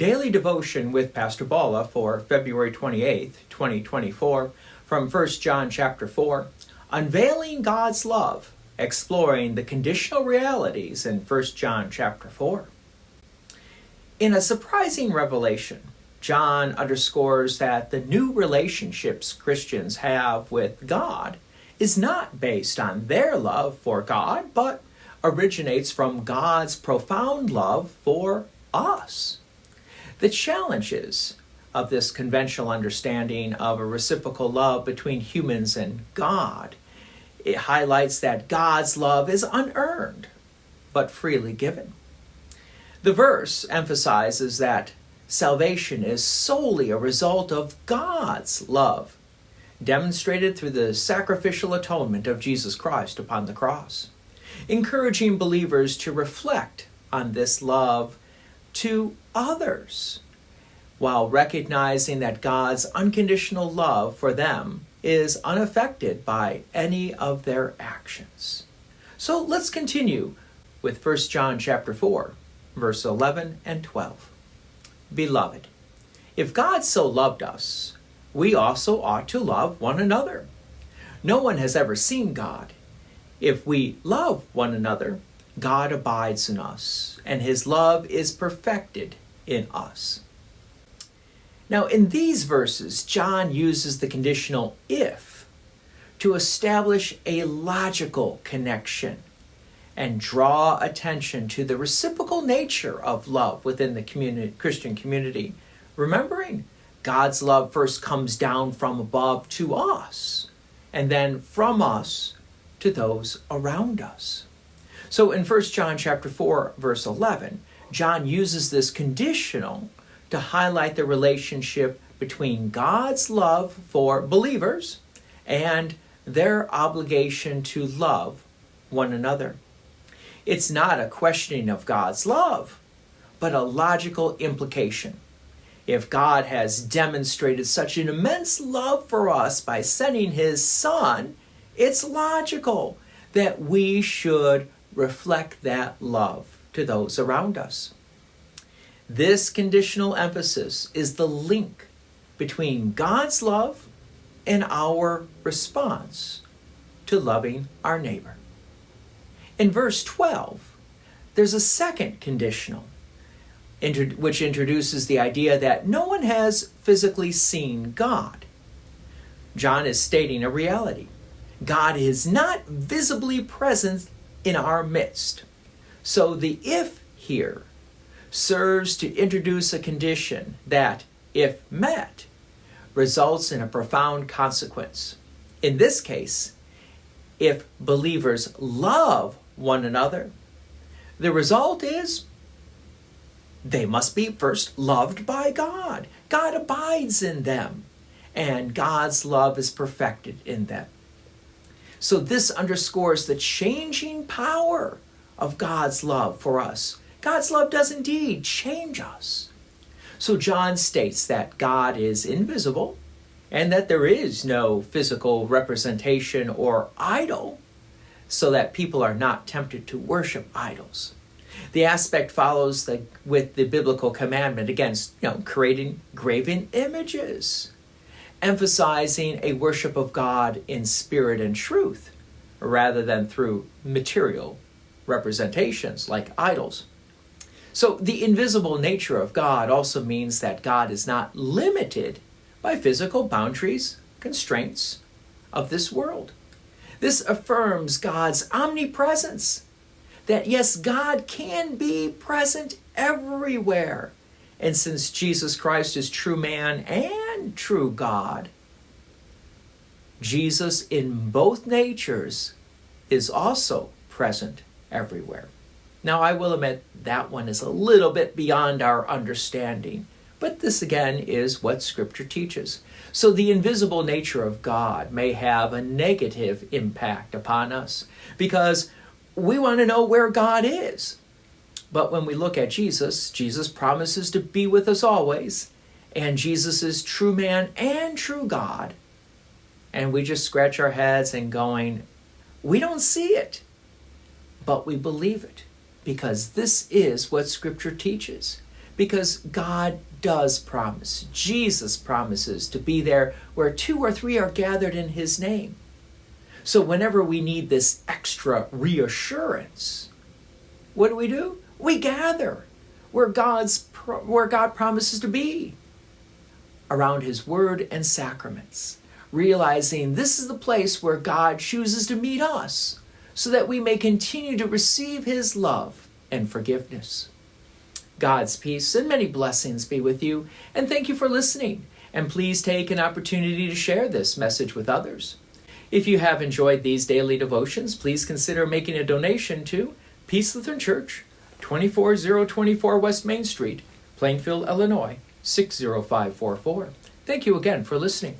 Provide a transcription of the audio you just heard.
Daily Devotion with Pastor Balla for February 28th, 2024, from 1 John chapter 4, Unveiling God's Love, exploring the conditional realities in 1 John chapter 4. In a surprising revelation, John underscores that the new relationships Christians have with God is not based on their love for God, but originates from God's profound love for us. The challenges of this conventional understanding of a reciprocal love between humans and God, it highlights that God's love is unearned, but freely given. The verse emphasizes that salvation is solely a result of God's love, demonstrated through the sacrificial atonement of Jesus Christ upon the cross, encouraging believers to reflect on this love to others, while recognizing that God's unconditional love for them is unaffected by any of their actions. So let's continue with 1 John chapter 4, verse 11 and 12. Beloved, if God so loved us, we also ought to love one another. No one has ever seen God. If we love one another, God abides in us, and his love is perfected in us. Now, in these verses, John uses the conditional if to establish a logical connection and draw attention to the reciprocal nature of love within the Christian community, remembering God's love first comes down from above to us, and then from us to those around us. So in 1 John chapter 4, verse 11, John uses this conditional to highlight the relationship between God's love for believers and their obligation to love one another. It's not a questioning of God's love, but a logical implication. If God has demonstrated such an immense love for us by sending his Son, it's logical that we should reflect that love to those around us. This conditional emphasis is the link between God's love and our response to loving our neighbor. In verse 12, there's a second conditional, which introduces the idea that no one has physically seen God. John is stating a reality. God is not visibly present in our midst. So the if here serves to introduce a condition that, if met, results in a profound consequence. In this case, if believers love one another, the result is they must be first loved by God. God abides in them, and God's love is perfected in them. So this underscores the changing power of God's love for us. God's love does indeed change us. So John states that God is invisible and that there is no physical representation or idol, so that people are not tempted to worship idols. The aspect follows with the biblical commandment against creating graven images, emphasizing a worship of God in spirit and truth, rather than through material representations like idols. So the invisible nature of God also means that God is not limited by physical boundaries, constraints of this world. This affirms God's omnipresence, that yes, God can be present everywhere. And since Jesus Christ is true man and true God, Jesus in both natures is also present everywhere. Now, I will admit that one is a little bit beyond our understanding, but this again is what Scripture teaches. So the invisible nature of God may have a negative impact upon us because we want to know where God is. But when we look at Jesus, Jesus promises to be with us always, and Jesus is true man and true God. And we just scratch our heads and going, we don't see it, but we believe it, because this is what Scripture teaches. because God does promise. Jesus promises to be there where 2 or 3 are gathered in his name. So whenever we need this extra reassurance, what do? We gather where God promises to be, around his word and sacraments, realizing this is the place where God chooses to meet us so that we may continue to receive his love and forgiveness. God's peace and many blessings be with you, and thank you for listening. And please take an opportunity to share this message with others. If you have enjoyed these daily devotions, please consider making a donation to Peace Lutheran Church, 24024 West Main Street, Plainfield, Illinois, 60544. Thank you again for listening.